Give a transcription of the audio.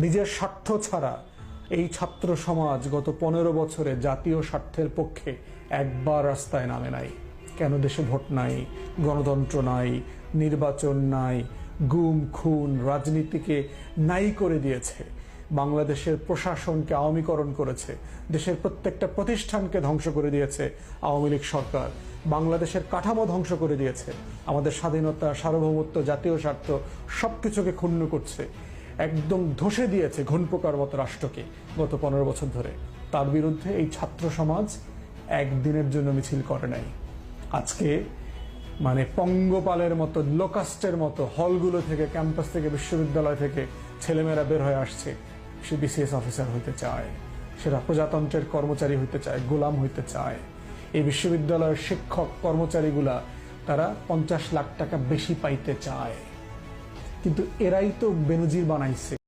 নিজের স্বার্থ ছাড়া এই ছাত্র সমাজ গত 15 বছরে জাতীয় স্বার্থের পক্ষে একবার রাস্তায় নামে নাই। কেন দেশে ভোট নাই, গণতন্ত্র নাই, নির্বাচন নাই, গুম খুন রাজনীতিকে নাই করে দিয়েছে, বাংলাদেশের প্রশাসনকে আওয়ামীকরণ করেছে, দেশের প্রত্যেকটা প্রতিষ্ঠানকে ধ্বংস করে দিয়েছে আওয়ামী লীগ সরকার, বাংলাদেশের কাঠামো ধ্বংস করে দিয়েছে, আমাদের স্বাধীনতা, সার্বভৌমত্ব, জাতীয় স্বার্থ সবকিছুকে ক্ষুণ্ণ করছে, একদম ধসে দিয়েছে ঘুণপোকার মতো রাষ্ট্রকে গত 15 বছর ধরে। তার বিরুদ্ধে এই ছাত্র সমাজ একদিনের জন্য মিছিল করে নাই। আজকে পঙ্গপালের মতো, লোকাস্টের মতো হলগুলো থেকে, ক্যাম্পাস থেকে, বিশ্ববিদ্যালয় থেকে ছেলেমেয়েরা বের হয়ে আসছে। সে বিসিএস অফিসার হইতে চায়, সেটা প্রজাতন্ত্রের কর্মচারী হইতে চায়, গোলাম হইতে চায়। এই বিশ্ববিদ্যালয়ের শিক্ষক কর্মচারীগুলা তারা 50 লাখ টাকা বেশি পাইতে চায়, কিন্তু এরাই তো বেনজির বানাইছে।